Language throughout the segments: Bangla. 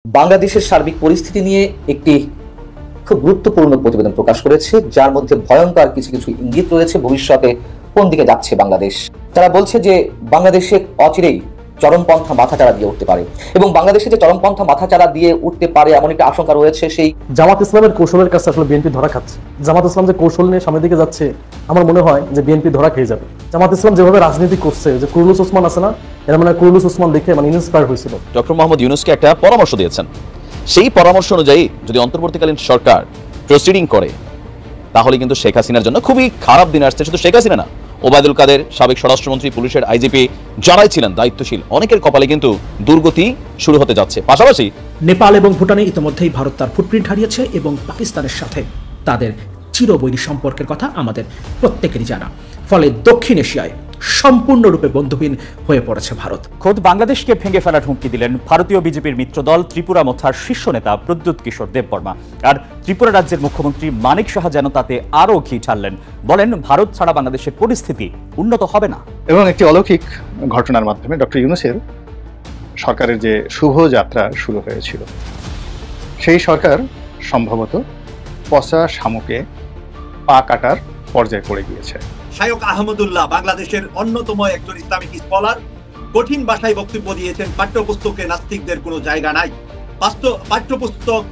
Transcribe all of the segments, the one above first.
বাংলাদেশের সার্বিক পরিস্থিতি নিয়ে একটি খুব গুরুত্বপূর্ণ প্রতিবেদন প্রকাশ করেছে, যার মধ্যে ভয়ঙ্কর কিছু কিছু ইঙ্গিত রয়েছে ভবিষ্যতে কোন দিকে যাচ্ছে বাংলাদেশ। তারা বলছে যে বাংলাদেশে অচিরেই চরমপন্থা মাথাচাড়া দিয়ে উঠতে পারে, এবং বাংলাদেশে যে চরমপন্থা মাথাচাড়া দিয়ে উঠতে পারে এমন একটা আশঙ্কা রয়েছে। সেই জামাত ইসলামের কৌশলের কাছে আসলে বিএনপি ধরা খাচ্ছে। জামাত ইসলাম যে কৌশল নিয়ে সামনের দিকে যাচ্ছে, আমার মনে হয় যে বিএনপি ধরা খেয়ে যাবে। জামাত ইসলাম যেভাবে রাজনীতি করছে, যে কুরুলুস ওসমান আছে না, এরা মানে কুরুলুস ওসমান দেখে ইন্সপায়ার হয়েছিল। ডক্টর মোহাম্মদ ইউনূসকে একটা পরামর্শ দিয়েছেন, সেই পরামর্শ অনুযায়ী যদি অন্তর্বর্তীকালীন সরকার প্রসিডিং করে তাহলে কিন্তু শেখ হাসিনার জন্য খুবই খারাপ দিন আসছে। শুধু শেখ হাসিনা না, ওবায়দুল কাদের, সাবেক স্বরাষ্ট্রমন্ত্রী, পুলিশের আইজিপি যারাই ছিলেন দায়িত্বশীল, অনেকের কপালে কিন্তু দুর্গতি শুরু হতে যাচ্ছে। পাশাপাশি নেপাল এবং ভুটানে ইতিমধ্যেই ভারত তার ফুটপ্রিন্ট হারিয়েছে, এবং পাকিস্তানের সাথে তাদের চিরবৈরী সম্পর্কের কথা আমাদের প্রত্যেকেরই জানা। ফলে দক্ষিণ এশিয়ায় সম্পূর্ণরূপে বন্ধুহীন হয়ে পড়েছে ভারত। খোদ বাংলাদেশকে ভেঙে ফেলার হুমকি দিলেন ভারতীয় বিজেপির মিত্রদল ত্রিপুরা মোথার শীর্ষ নেতা প্রদ্যুৎ কিশোর দেববর্মা। আর ত্রিপুরা রাজ্যের মুখ্যমন্ত্রী মানিক সাহা যেন তাতে আরও ঘি ঢাললেন, বলেন ভারত ছাড়া বাংলাদেশের পরিস্থিতি উন্নত হবে না। এবং একটি অলৌকিক ঘটনার মাধ্যমে ডক্টর ইউনূসের সরকারের যে শুভ যাত্রা শুরু হয়েছিল, সেই সরকার সম্ভবত পচা শামুকে পা কাটার পর্যায়ে পড়ে গিয়েছে। শায়খ আহমদুল্লাহ বাংলাদেশের অন্যতম একজন ইসলামিক স্কলার কঠিন ভাষায় বক্তব্য দিয়েছেন, পাঠ্যপুস্তকে নাস্তিকদের কোনো জায়গা নাই। পাঠ্যপুস্তক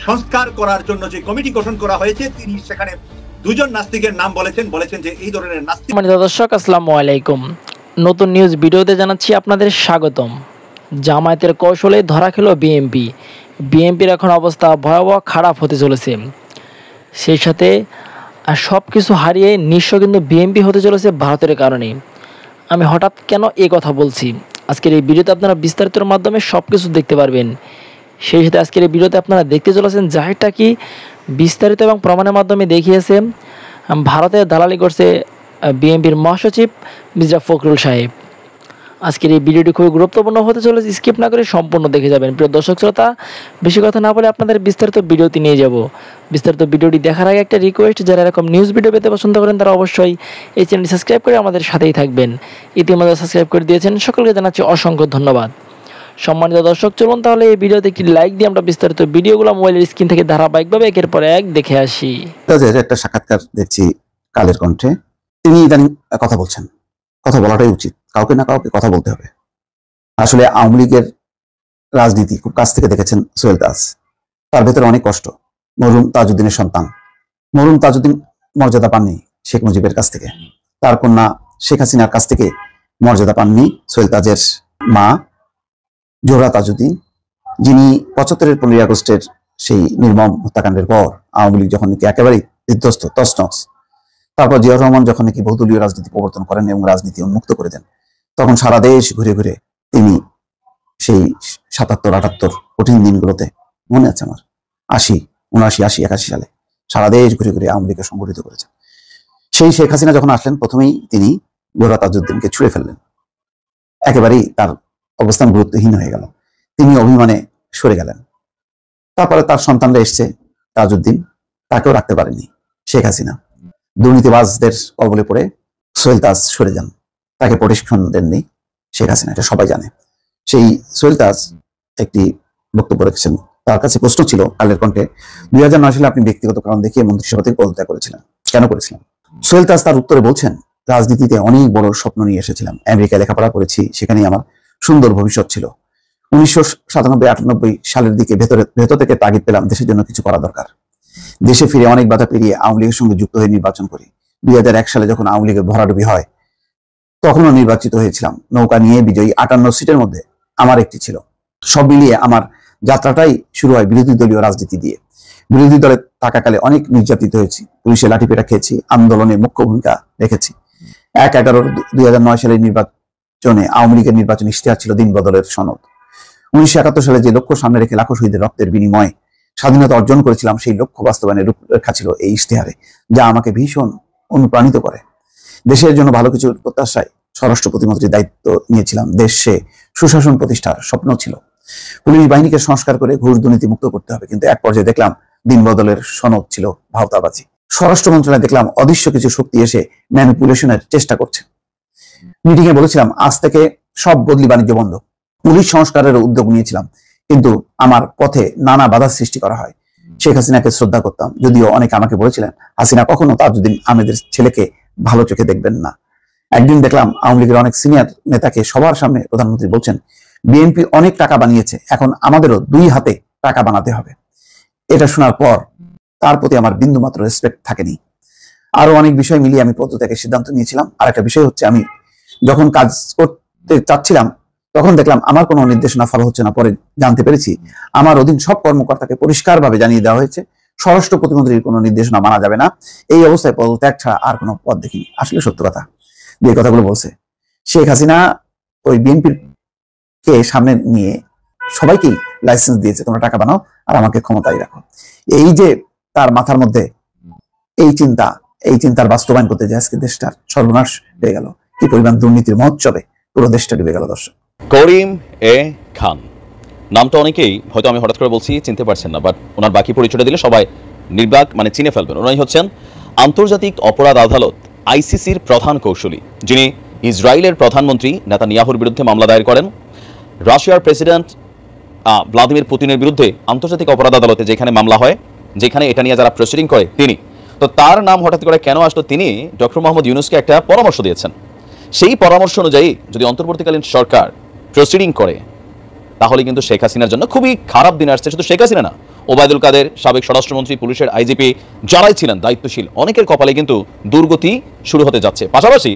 সংস্কার করার জন্য যে কমিটি গঠন করা হয়েছে, তিনি সেখানে দুজন নাস্তিকের নাম বলেছেন যে এই ধরনের নাস্তিক। দর্শক আসসালামু আলাইকুম, নতুন নিউজ ভিডিওতে জানাচ্ছি আপনাদের স্বাগতম। জামায়াতের কৌশলে ধরা খেল বিএনপির এখন অবস্থা ভয়াবহ খারাপ হতে চলেছে। সেই সাথে সব কিছু হারিয়ে নিঃস্ব কিন্তু বিএনপি হতে চলেছে ভারতের কারণে। আমি হঠাৎ কেন এই কথা বলছি, আজকের এই ভিডিওতে আপনারা বিস্তারিতর মাধ্যমে সব কিছু দেখতে পারবেন। সেই সাথে আজকের এই ভিডিওতে আপনারা দেখতে চলেছেন জাহিরটা কি বিস্তারিত এবং প্রমাণের মাধ্যমে দেখিয়েছে ভারতের দালালি করছে বিএনপির মহাসচিব মির্জা ফখরুল সাহেব। আজকের এই ভিডিওটি খুবই গুরুত্বপূর্ণ হতে চলেছে, স্কিপ না করে সম্পূর্ণ দেখে যাবেন। প্রিয় দর্শক শ্রোতা, বেশি কথা না বলে আপনাদের বিস্তারিত ভিডিওতে নিয়ে যাব। বিস্তারিত ভিডিওটি দেখার আগে একটা রিকোয়েস্ট, যারা এরকম নিউজ ভিডিও পেতে পছন্দ করেন তারা অবশ্যই এই চ্যানেলটি সাবস্ক্রাইব করে আমাদের সাথেই থাকবেন। ইতিমধ্যে সাবস্ক্রাইব করে দিয়েছেন, সকলকে জানাচ্ছি অসংখ্য ধন্যবাদ। সম্মানিত দর্শক, চলুন তাহলে এই ভিডিওতে একটি লাইক দিয়ে আমরা বিস্তারিত ভিডিওগুলো মোবাইলের স্ক্রিন থেকে ধারাবাহিকভাবে একের পর এক দেখে আসি। একটা সাক্ষাৎকার দেখছি কালের কণ্ঠে, তিনি ইদানিং কথা বলছেন। কথা বলাটাই উচিত, কাউকে না কাউকে কথা বলতে হবে। আসলে আওয়ামী লীগের রাজনীতি খুব কাছ থেকে দেখেছেন সোহেল তাজ, তার ভেতরে অনেক কষ্ট। মরহুম তাজউদ্দিনের সন্তান, মরহুম তাজউদ্দিন মর্যাদা পাননি শেখ মুজিবের কাছ থেকে, তার কন্যা শেখ হাসিনার কাছ থেকে মর্যাদা পাননি সোহেল তাজের মা জোহরা তাজউদ্দিন, যিনি 75-এর 15ই আগস্টের সেই নির্মম হত্যাকাণ্ডের পর আওয়ামী লীগ যখন নাকি একেবারেই বিধ্বস্ত তছনছ, তারপর জিয়াউর রহমান যখন নাকি বহুদলীয় রাজনীতি প্রবর্তন করেন এবং রাজনীতি উন্মুক্ত করে দেন, তখন সারা দেশ ঘুরে ঘুরে তিনি সেই 77-78 কঠিন দিনগুলোতে, মনে আছে আমার, 80, 79, 80, 81 সালে সারা দেশ ঘুরে ঘুরে আওয়ামী লীগকে সংগঠিত করেছেন। সেই শেখ হাসিনা যখন আসলেন, প্রথমেই তিনি জোহরা তাজউদ্দিনকে ছুঁড়ে ফেললেন, একেবারেই তার অবস্থান গুরুত্বহীন হয়ে গেল, তিনি অভিমানে সরে গেলেন। তারপরে তার সন্তানরা এসছে, তাজউদ্দিন, তাকেও রাখতে পারেনি শেখ হাসিনা। দুর্নীতিবাজদের কবলে পড়ে সোহেল তাজ সরে যান, তাকে প্রশিক্ষণ দেননি শেখ হাসিনা, এটা সবাই জানে। সেই সোহেল তাজ একটি বক্তব্য রেখেছেন, তার কাছে প্রশ্ন ছিল কালের কণ্ঠে, 2009 সালে আপনি ব্যক্তিগত কারণ দেখিয়ে মন্ত্রিসভা থেকে পদত্যাগ করেছিলেন, কেন করেছিলেন? সোহেল তাজ তার উত্তরে বলছেন, রাজনীতিতে অনেক বড় স্বপ্ন নিয়ে এসেছিলাম, আমেরিকায় লেখাপড়া করেছি, সেখানেই আমার সুন্দর ভবিষ্যৎ ছিল। 1997-98 সালের দিকে ভেতর থেকে তাগিদ পেলাম, দেশের জন্য কিছু করা দরকার। দেশে ফিরে অনেক বাধা পেরিয়ে আওয়ামী লীগের সঙ্গে যুক্ত হয়ে নির্বাচন করি। 2001 সালে যখন আওয়ামী লীগের ভরাডুবি হয়, তখনও নির্বাচিত হয়েছিলাম। নৌকা নিয়ে বিজয়ী 58 সিটের মধ্যে আমার একটি ছিল। সব মিলিয়ে আমার যাত্রাটাই শুরু হয় বিরোধী দলীয় রাজনীতি দিয়ে। বিরোধী দলে থাকাকালে অনেক নির্যাতিত হয়েছি, পুলিশে লাঠিপেটা খেয়েছি, আন্দোলনে মুখ্য ভূমিকা রেখেছি। 1/11/2009 সালের নির্বাচনে আওয়ামী লীগের নির্বাচন ইশতেহার ছিল দিন বদলের সনদ। 1971 সালে যে লক্ষ্য সামনে রেখে লাখো শহীদের রক্তের বিনিময়ে স্বাধীনতা অর্জন করেছিলাম, সেই লক্ষ্য বাস্তবায়নের রূপরেখা ছিল এই ইশতেহারে, যা আমাকে ভীষণ অনুপ্রাণিত করে। দেশের জন্য ভালো কিছুর প্রত্যাশায় স্বরাষ্ট্র প্রতিমন্ত্রীর দায়িত্ব নিয়েছিলাম। দেশে সুশাসন প্রতিষ্ঠার স্বপ্ন ছিল। পুলিশ বাহিনীকে সংস্কার করে ঘুষ দুর্নীতি মুক্ত করতে হবে, কিন্তু এক পর্যায়ে দেখলাম দিন বদলের সনদ ছিল ভাওতাবাজি। স্বরাষ্ট্র মন্ত্রণালয়ে দেখলাম অদৃশ্য কিছু শক্তি এসে ম্যানিপুলেশনের চেষ্টা করছে। মিটিংয়ে বলেছিলাম, আজ থেকে সব বদলি বাণিজ্য বন্ধ। পুলিশ সংস্কারের উদ্যোগ নিয়েছিলাম, কিন্তু আমার পথে নানা বাধার সৃষ্টি করা হয়। শেখ হাসিনাকে শ্রদ্ধা করতাম, যদিও অনেকে আমাকে বলেছিলেন হাসিনা কখনো তাজউদ্দিন আহমেদের ছেলেকে ভালো চোখে দেখবেন না। একদিন দেখলাম আওয়ামী লীগের অনেক সিনিয়র নেতাকে সবার সামনে প্রধানমন্ত্রী বলছেন, বিএনপি অনেক টাকা বানিয়েছে, এখন আমাদেরও 2 হাতে টাকা বানাতে হবে। এটা শোনার পর তার প্রতি আমার বিন্দুমাত্র রেসপেক্ট থাকেনি। আরো অনেক বিষয় মিলিয়ে আমি পদত্যাগের সিদ্ধান্ত নিয়েছিলাম। আর একটা বিষয় হচ্ছে, আমি যখন কাজ করতে চাচ্ছিলাম তখন দেখলাম আমার কোনো নির্দেশনা ফলো হচ্ছে না। পরে জানতে পেরেছি আমার অধীন সব কর্মকর্তাকে পরিষ্কারভাবে জানিয়ে দেওয়া হয়েছে স্বরাষ্ট্র প্রতিমন্ত্রীর কোনো নির্দেশনা মানা যাবে না। এই অবস্থায় পদত্যাগ ছাড়া আর কোনো পথ দেখিনি। আসলে সত্য কথা যে কথাগুলো বলছে শেখ হাসিনা, ওই বিএনপির কে সামনে নিয়ে সবাইকেই লাইসেন্স দিয়েছে, তোমরা টাকা বানাও আর আমাকে ক্ষমতায় রাখো। এই যে তার মাথার মধ্যে এই চিন্তার বাস্তবায়ন করতে যে আজকে দেশটার সর্বনাশ হয়ে গেল, কি পরিমাণ দুর্নীতির মহোৎসবে পুরো দেশটা ডুবে গেল। দর্শক, করিম এ খান নামটা অনেকেই হয়তো, আমি হঠাৎ করে বলছি চিনতে পারছেন না, বাট ওনার বাকি পরিচয়টা দিলে সবাই নির্বাক চিনে ফেলবেন। ওনাই হচ্ছেন আন্তর্জাতিক অপরাধ আদালত আইসিসির প্রধান কৌশলী, যিনি ইসরায়েলের প্রধানমন্ত্রী নেতানিয়াহুর বিরুদ্ধে মামলা দায়ের করেন। রাশিয়ার প্রেসিডেন্ট ভ্লাদিমির পুতিনের বিরুদ্ধে আন্তর্জাতিক অপরাধ আদালতে যেখানে মামলা হয়, যেখানে এটা নিয়ে যারা প্রসিডিং করে তিনি, তো তার নাম হঠাৎ করে কেন আসলো? তিনি ডক্টর মোহাম্মদ ইউনূসকে একটা পরামর্শ দিয়েছেন। সেই পরামর্শ অনুযায়ী যদি অন্তর্বর্তীকালীন সরকার প্রসিডিং করে তাহলে কিন্তু শেখ হাসিনার জন্য খুবই খারাপ দিন আসছে। শুধু শেখ হাসিনা না, ওবায়দুল কাদের, সাবেক স্বরাষ্ট্রমন্ত্রী, পুলিশের আইজিপি যারাই ছিলেন দায়িত্বশীল, অনেকের কপালে কিন্তু দুর্গতি শুরু হতে যাচ্ছে। পাশাপাশি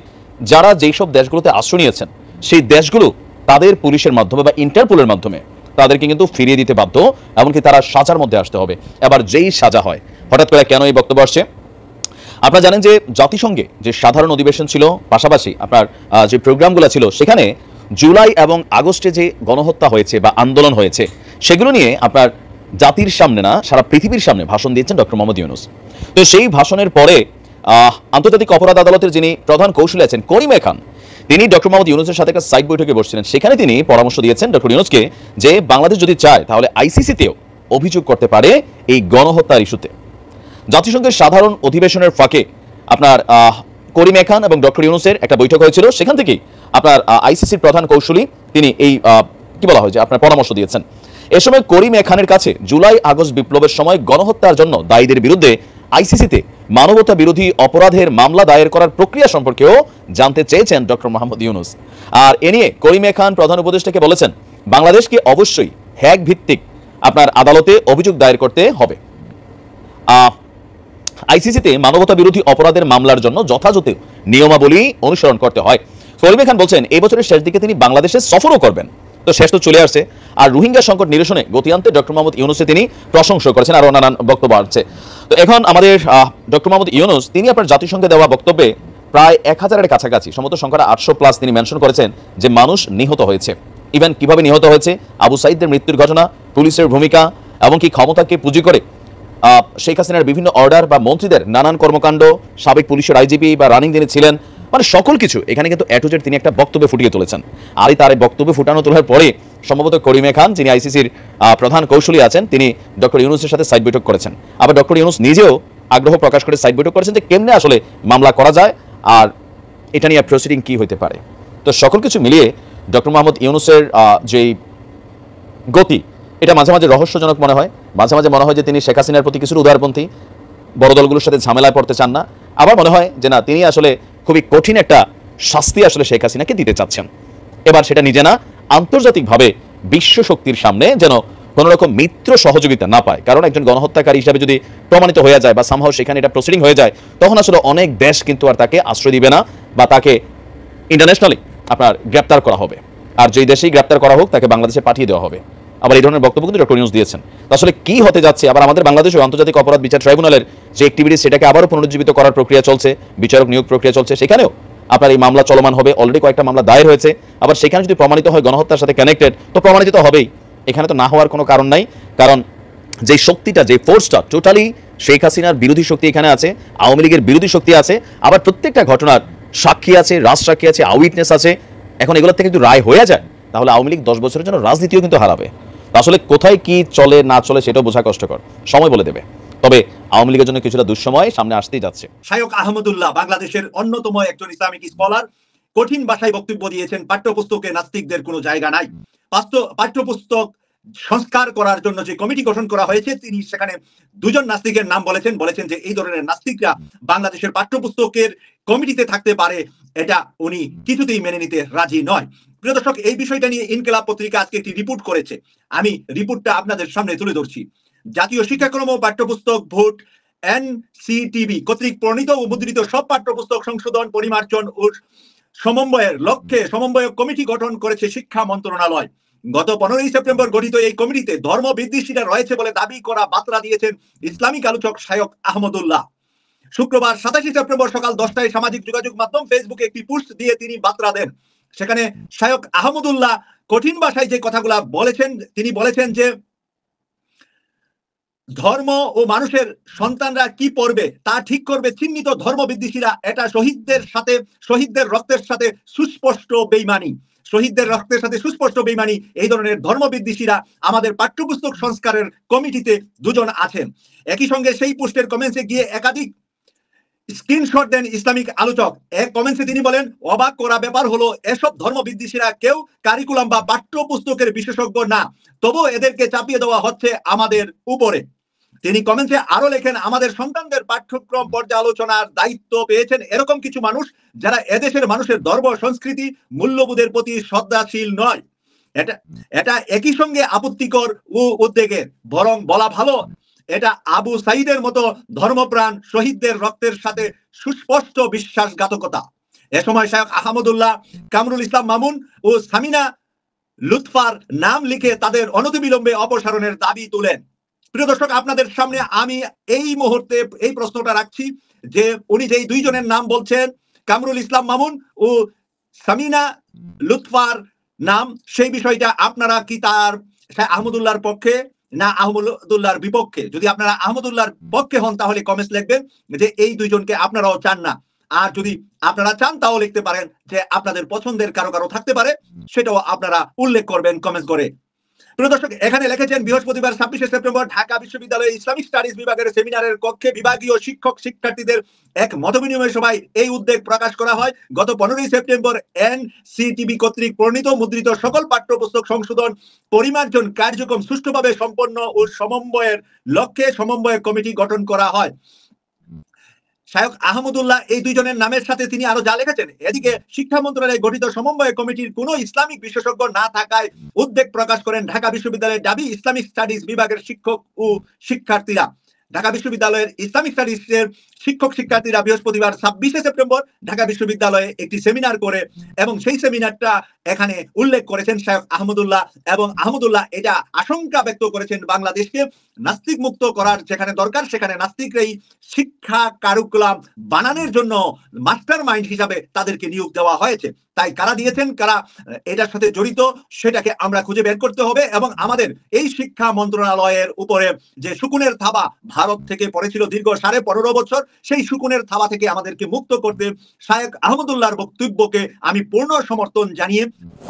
যারা যেই সব দেশগুলোতে আশ্রয় নিয়েছেন সেই দেশগুলো তাদের পুলিশের মাধ্যমে বা ইন্টারপোলের মাধ্যমে তাদেরকে কিন্তু ফিরিয়ে দিতে বাধ্য, এমনকি তারা সাজার মধ্যে আসতে হবে। এবার যেই সাজা হয়, হঠাৎ করে কেন এই বক্তব্য আসছে? আপনারা জানেন যে জাতিসংঘে যে সাধারণ অধিবেশন ছিল, পাশাপাশি আপনার যে প্রোগ্রামগুলো ছিল, সেখানে জুলাই এবং আগস্টে যে গণহত্যা হয়েছে বা আন্দোলন হয়েছে সেগুলো নিয়ে আপনার জাতির সামনে না সারা পৃথিবীর সামনে ভাষণ দিয়েছেন ডক্টর মোহাম্মদ ইউনূস। তো সেই ভাষণের পরে আন্তর্জাতিক অপরাধ আদালতের যিনি প্রধান কৌশলী আছেন করিম এ খান, তিনি ডক্টর মোহাম্মদ ইউনূসের সাথে একটা সাইড বৈঠকে বসছিলেন। সেখানে তিনি পরামর্শ দিয়েছেন ডক্টর ইউনূসকে যে বাংলাদেশ যদি চায় তাহলে আইসিসিতেও অভিযোগ করতে পারে এই গণহত্যার ইস্যুতে। জাতিসংঘের সাধারণ অধিবেশনের ফাঁকে আপনার করিম এ খান এবং ডক্টর ইউনূসের একটা বৈঠক হয়েছিল। সেখান থেকেই আপনার আইসিসির প্রধান কৌশলী তিনি এই কি বলা হয় যে আপনার পরামর্শ দিয়েছেন। এ সময় করিম এ খানের কাছে জুলাই আগস্ট বিপ্লবের সময় গণহত্যার জন্য দায়ীদের বিরুদ্ধে আইসিসিতে মানবতা বিরোধী অপরাধের মামলা দায়ের করার প্রক্রিয়া সম্পর্কেও জানতে চেয়েছেন ডক্টর মোহাম্মদ ইউনূস। আর এ নিয়ে করিম এ খান প্রধান উপদেষ্টাকে বলেছেন বাংলাদেশকে অবশ্যই হ্যাক ভিত্তিক আপনার আদালতে অভিযোগ দায়ের করতে হবে। আইসিসিতে মানবতা বিরোধী অপরাধের মামলার জন্য যথাযথ নিয়মাবলী অনুসরণ করতে হয়। করিম খান বলছেন এই বছরের শেষ দিকে তিনি বাংলাদেশে সফরও করবেন। তো শেষ তো চলে আসছে। আর রোহিঙ্গা সংকট নিরসনে গতি আনতে ডক্টর মোহাম্মদ ইউনূসে তিনি প্রশংসা করেছেন, আরো নানান বক্তব্য আসছে। তো এখন আমাদের ডক্টর মোহাম্মদ ইউনূস তিনি আপনার জাতিসংঘে দেওয়া বক্তব্যে প্রায় 1000-এর কাছাকাছি, সম্ভবত সংখ্যাটা 800+ তিনি মেনশন করেছেন যে মানুষ নিহত হয়েছে। ইভেন কিভাবে নিহত হয়েছে, আবু সাইদদের মৃত্যুর ঘটনা, পুলিশের ভূমিকা, এমনকি ক্ষমতাকে পুঁজি করে শেখ হাসিনার বিভিন্ন অর্ডার বা মন্ত্রীদের নানান কর্মকাণ্ড, সাবেক পুলিশের আইজিপি বা রানিং যিনি ছিলেন, সকল কিছু এখানে কিন্তু এ টু জেড তিনি একটা বক্তব্যে ফুটিয়ে তুলেছেন। আর তার এই বক্তব্যে ফুটানো তোলার পরে সম্ভবত করিম এ খান যিনি আইসিসির প্রধান কৌশলী আছেন তিনি ডক্টর ইউনূসের সাথে সাইড বৈঠক করেছেন। আবার ডক্টর ইউনূস নিজেও আগ্রহ প্রকাশ করে সাইড বৈঠক করেছেন যে কেমনে আসলে মামলা করা যায় আর এটা নিয়ে প্রসিডিং কি হতে পারে। তো সকল কিছু মিলিয়ে ডক্টর মোহাম্মদ ইউনূসের যেই গতি, এটা মাঝে মাঝে রহস্যজনক মনে হয়। মাঝে মাঝে মনে হয় যে তিনি শেখ হাসিনার প্রতি কিছুটা উদারপন্থী, বড় দলগুলোর সাথে ঝামেলায় পড়তে চান না। আবার মনে হয় যে না, তিনি আসলে খুবই কঠিন একটা শাস্তি আসলে শেখ হাসিনাকে দিতে চাচ্ছেন। এবার সেটা নিজে না, আন্তর্জাতিকভাবে বিশ্ব শক্তির সামনে যেন কোনো রকম মিত্র সহযোগিতা না পায়। কারণ একজন গণহত্যাকারী হিসাবে যদি প্রমাণিত হয়ে যায় বা সামহাও সেখানে এটা প্রসিডিং হয়ে যায়, তখন আসলে অনেক দেশ কিন্তু আর তাকে আশ্রয় দিবে না বা তাকে ইন্টারন্যাশনালি আপনার গ্রেপ্তার করা হবে। আর যেই দেশেই গ্রেপ্তার করা হোক তাকে বাংলাদেশে পাঠিয়ে দেওয়া হবে। আবার এই ধরনের বক্তব্য কিন্তু ডক্টর ইউনূস দিয়েছেন। আসলে কি হতে যাচ্ছে? আবার আমাদের বাংলাদেশেও আন্তর্জাতিক অপরাধ বিচার ট্রাইব্যুনালের যে অ্যাক্টিভিটিস সেটাকে আবারও পুনরুজ্জীবিত করার প্রক্রিয়া চলছে, বিচারক নিয়োগ প্রক্রিয়া চলছে, সেখানেও আপনার এই মামলা চলমান হবে। অলরেডি কয়েকটা মামলা দায়ের হয়েছে। আবার সেখানে যদি প্রমাণিত হয় গণহত্যার সাথে কানেক্টেড, তো প্রমাণিত হবেই। এখানে তো না হওয়ার কোনো কারণ নাই। কারণ যে শক্তিটা, যে ফোর্সটা টোটালি শেখ হাসিনার বিরোধী শক্তি এখানে আছে, আওয়ামী লীগের বিরোধী শক্তি আছে, আবার প্রত্যেকটা ঘটনার সাক্ষী আছে, রাজ সাক্ষী আছে, আউইটনেস আছে। এখন এগুলোর থেকে যদি রায় হয়ে যায় তাহলে আওয়ামী লীগ 10 বছরের জন্য রাজনীতিও কিন্তু হারাবে। আসলে কোথায় কি চলে না চলে সেটাও বোঝা কষ্টকর, সময় বলে দেবে। তবে আওয়ামী লীগের জন্য কিছুটা দুঃসময় সামনে আসতেই যাচ্ছে। শায়খ আহমদুল্লাহ বাংলাদেশের অন্যতম একজন ইসলামিক স্কলার কঠিন ভাষায় বক্তব্য দিয়েছেন, পাঠ্যপুস্তকে নাস্তিকদের কোনো জায়গা নাই। পাঠ্যপুস্তক সংস্কার করার জন্য যে কমিটি গঠন করা হয়েছে, তিনি সেখানে দুজন নাস্তিকের নাম বলেছেন যে এই ধরনের নাস্তিকরা বাংলাদেশের পাঠ্যপুস্তকের কমিটিতে থাকতে পারে, এটা উনি কিছুতেই মেনে নিতে রাজি নয়। প্রিয় দর্শক, এই বিষয়টা নিয়ে ইনকিলাব পত্রিকা আজকে একটি রিপোর্ট করেছে, আমি রিপোর্টটা আপনাদের সামনে তুলে ধরছি। জাতীয় শিক্ষাক্রম ও পাঠ্যপুস্তক বোর্ড NCTB কর্তৃক প্রণীত ও মুদ্রিত সব পাঠ্যপুস্তক সংশোধন, পরিমার্জন ও সমন্বয়ের লক্ষ্যে সমন্বয়ক কমিটি গঠন করেছে শিক্ষা মন্ত্রণালয়। গত 15 সেপ্টেম্বর গঠিত এই কমিটিতে ধর্ম বিদ্বেষীরা রয়েছে বলে দাবি করা বার্তা দিয়েছেন ইসলামিক আলোচক শায়খ আহমদুল্লাহ। শুক্রবার 27 সেপ্টেম্বর সকাল 10টায় সামাজিক যোগাযোগ মাধ্যম ফেসবুকে একটি পোস্ট দিয়ে তিনি বার্তা দেন। সেখানে শায়খ আহমদুল্লাহ কঠিন ভাষায় যে কথাগুলা বলেছেন, তিনি বলেছেন যে ধর্ম ও মানুষের সন্তানরা কি পড়বে তা ঠিক করবে চিহ্নিত ধর্ম বিদ্বেষীরা। এটা শহীদদের রক্তের সাথে সুস্পষ্ট বেইমানি, এই ধরনের ধর্ম বিদ্বেষীরা আমাদের পাঠ্যপুস্তক সংস্কারের কমিটিতে দুজন আছেন। একই সঙ্গে সেই পোস্টের কমেন্টসে গিয়ে একাধিক স্ক্রিনশট দেন ইসলামিক আলোচক। এক কমেন্টসে তিনি বলেন, অবাক করা ব্যাপার হলো এসব ধর্ম বিদ্বেষীরা কেউ কারিকুলাম বা পাঠ্যপুস্তকের বিশেষজ্ঞ না, তবু এদেরকে চাপিয়ে দেওয়া হচ্ছে আমাদের উপরে। তিনি কমেন্টে আরো লেখেন, আমাদের সন্তানদের পাঠ্যক্রম পর্যালোচনার দায়িত্ব পেয়েছেন এরকম কিছু মানুষ যারা এদেশের মানুষের ধর্ম, সংস্কৃতি, মূল্যবোধের প্রতি শ্রদ্ধাশীল নয়। এটা একই সঙ্গে আপত্তিকর ও উদ্বেগের, বরং বলা ভালো এটা আবু সাইদের মতো ধর্মপ্রাণ শহীদদের রক্তের সাথে সুস্পষ্ট বিশ্বাসঘাতকতা। এ সময় শায়খ আহমদুল্লাহ, কামরুল ইসলাম মামুন ও সামিনা লুৎফার নাম লিখে তাদের অনতিবিলম্বে অপসারণের দাবি তুলেন। প্রিয় দর্শক, আপনাদের সামনে আমি এই মুহূর্তে এই প্রশ্নটা রাখছি যে উনি যেই দুইজনের নাম বলছেন, কামরুল ইসলাম মামুন ও সামিনা লুৎফার নাম, সেই বিষয়টা আপনারা কি তার আহমদুল্লাহর পক্ষে না আহমদুল্লাহর বিপক্ষে? যদি আপনারা আহমদুল্লাহর পক্ষে হন তাহলে কমেন্টস লিখবেন যে এই দুইজনকে আপনারাও চান না, আর যদি আপনারা চান তাও লিখতে পারেন যে আপনাদের পছন্দের কারো থাকতে পারে, সেটাও আপনারা উল্লেখ করবেন কমেন্টস করে। প্রিয় দর্শক, এখানে লিখেছেন, বৃহস্পতিবার 26 সেপ্টেম্বর ঢাকা বিশ্ববিদ্যালয়ে ইসলামিক স্টাডিজ বিভাগের সেমিনারের কক্ষে বিভাগীয় শিক্ষক শিক্ষার্থীদের এক মতবিনিময় সভায় এই উদ্বেগ প্রকাশ করা হয়। গত 15 সেপ্টেম্বর NCTB কর্তৃক প্রণীত মুদ্রিত সকল পাঠ্যপুস্তক সংশোধন, পরিমার্জন কার্যক্রম সুষ্ঠুভাবে সম্পন্ন ও সমন্বয়ের লক্ষ্যে সমন্বয় কমিটি গঠন করা হয়। শায়খ আহমদুল্লাহ এই দুইজনের নামের সাথে তিনি আরো যা লিখেছেন, এদিকে শিক্ষা মন্ত্রণালয়ে গঠিত সমন্বয় কমিটির কোনো ইসলামিক বিশেষজ্ঞ না থাকায় উদ্বেগ প্রকাশ করেন ঢাকা বিশ্ববিদ্যালয়ের ডাবি ইসলামিক স্টাডিজ বিভাগের শিক্ষক ও শিক্ষার্থীরা। ঢাকা বিশ্ববিদ্যালয়ের ইসলামিক স্টাডিজের শিক্ষক শিক্ষার্থীরা বৃহস্পতিবার 26 সেপ্টেম্বর ঢাকা বিশ্ববিদ্যালয়ে একটি সেমিনার করে এবং সেই সেমিনারটা এখানে উল্লেখ করেছেন শায়খ আহমদুল্লাহ, এবং আহমদুল্লাহ এটা আশঙ্কা ব্যক্ত করেছেন বাংলাদেশকে নাস্তিক মুক্ত করার যেখানে দরকার সেখানে নাস্তিকরাই শিক্ষা কারিকুলাম বানানোর জন্য মাস্টার মাইন্ড হিসাবে তাদেরকে নিয়োগ দেওয়া হয়েছে। তাই কারা দিয়েছেন, কারা এটার সাথে জড়িত, সেটাকে আমরা খুঁজে বের করতে হবে এবং আমাদের এই শিক্ষা মন্ত্রণালয়ের উপরে যে শকুনের থাবা ভারত থেকে পড়েছিল দীর্ঘ 15.5 বছর, সেই শকুনের থাবা থেকে আমাদেরকে মুক্ত করতে শায়খ আহমদুল্লাহর বক্তব্যকে আমি পূর্ণ সমর্থন জানিয়ে।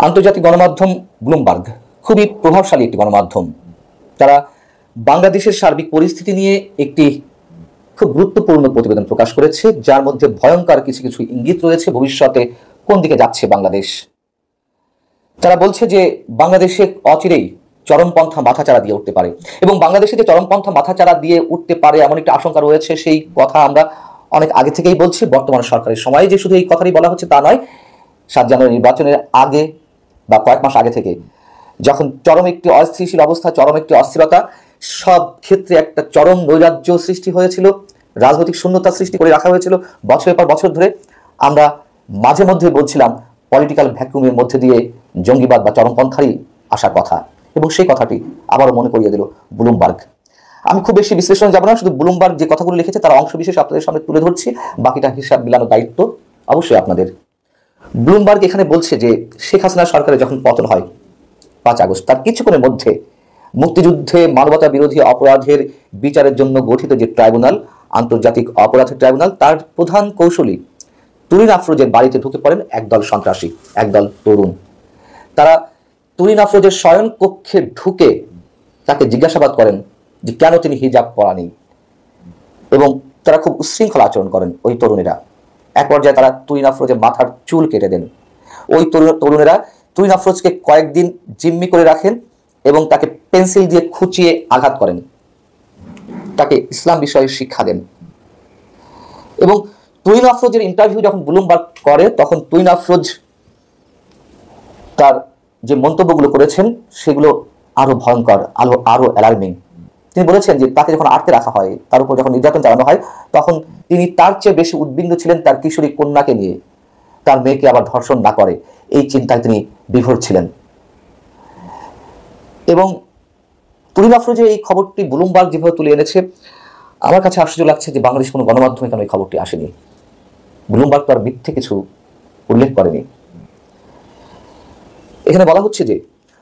আন্তর্জাতিক গণমাধ্যম ব্লুমবার্গ খুবই প্রভাবশালী একটি গণমাধ্যম, তারা বাংলাদেশের সার্বিক পরিস্থিতি নিয়ে একটি খুব গুরুত্বপূর্ণ প্রতিবেদন প্রকাশ করেছে, যার মধ্যে ভয়ঙ্কর কিছু কিছু ইঙ্গিত রয়েছে ভবিষ্যতে কোন দিকে যাচ্ছে বাংলাদেশ। তারা বলছে যে বাংলাদেশে অচিরেই চরমপন্থা মাথাচাড়া দিয়ে উঠতে পারে, এবং বাংলাদেশে যে চরমপন্থা মাথাচাড়া দিয়ে উঠতে পারে এমন একটা আশঙ্কা রয়েছে, সেই কথা আমরা অনেক আগে থেকেই বলছি। বর্তমান সরকারের সময়ে যে শুধু এই কথাই বলা হচ্ছে তা নয়, 7 জানুয়ারি নির্বাচনের আগে বা কয়েক মাস আগে থেকে যখন চরম একটি অস্থিতিশীল অবস্থা, চরম একটি অস্থিরতা, সব ক্ষেত্রে একটা চরম নৈরাজ্য সৃষ্টি হয়েছিল, রাজনৈতিক শূন্যতা সৃষ্টি করে রাখা হয়েছিল বছরের পর বছর ধরে। আমরা মাঝে মধ্যে বলছিলাম পলিটিক্যাল ভ্যাকুমের মধ্যে দিয়ে জঙ্গিবাদ বা চরমপন্থারই আসার কথা, এবং সেই কথাটি আবারও মনে করিয়ে দিল ব্লুমবার্গ। আমি খুব বেশি বিশ্লেষণ যাব না, শুধু ব্লুমবার্গ যে কথাগুলো লিখেছে তার অংশ বিশেষ আপনাদের সামনে তুলে ধরছি, বাকিটা হিসাব মিলানোর দায়িত্ব অবশ্যই আপনাদের। ব্লুমবার্গ এখানে বলছে যে শেখ হাসিনা সরকারের যখন পতন হয় 5 আগস্ট, তার কিছুক্ষণের মধ্যে মুক্তিযুদ্ধে মানবতা বিরোধী অপরাধের বিচারের জন্য গঠিত যে ট্রাইব্যুনাল, আন্তর্জাতিক অপরাধ ট্রাইব্যুনাল, তার প্রধান কৌশলী তুরিন আফরোজের বাড়িতে ঢুকে পড়েন একদল সন্ত্রাসী, একদল তরুণ। তারা তুরিন আফরোজের শয়ন কক্ষে ঢুকে তাকে জিজ্ঞাসাবাদ করেন যে কেন তিনি হিজাব পরা নেই, এবং তারা খুব উচ্ছৃঙ্খল আচরণ করেন ওই তরুণেরা। এক পর্যায়ে তারা তুরিন আফরোজের মাথার চুল কেটে দেন। ওই তরুণেরা তুরিন আফরোজকে কয়েকদিন জিম্মি করে রাখেন এবং তাকে পেন্সিল দিয়ে খুঁচিয়ে আঘাত করেন, তাকে ইসলাম বিষয়ে শিক্ষা দেন। এবং তুহিন আফরোজের ইন্টারভিউ যখন ব্লুমবার্গ করে তখন তুহিন আফরোজ তার যে মন্তব্যগুলো করেছেন সেগুলো আরো ভয়ঙ্কর, আরো অ্যালার্মিং। তিনি বলেছেন যে তাকে যখন আটকে রাখা হয়, তার উপর যখন নির্যাতন চালানো হয়, তখন তিনি তার চেয়ে বেশি উদ্বিগ্ন ছিলেন তার কিশোরী কন্যাকে নিয়ে, তার মেয়েকে আবার ধর্ষণ না করে এই চিন্তায় তিনি বিভোর ছিলেন। এবং তুহিন আফরোজের এই খবরটি ব্লুমবার্গ যেভাবে তুলে এনেছে, আমার কাছে আশ্চর্য লাগছে যে বাংলাদেশ কোনো গণমাধ্যমে কেন এই খবরটি আসেনি। ব্লুমবার্গ তো আর মিথ্যে কিছু উল্লেখ করেনি। এখানে বলা হচ্ছে যে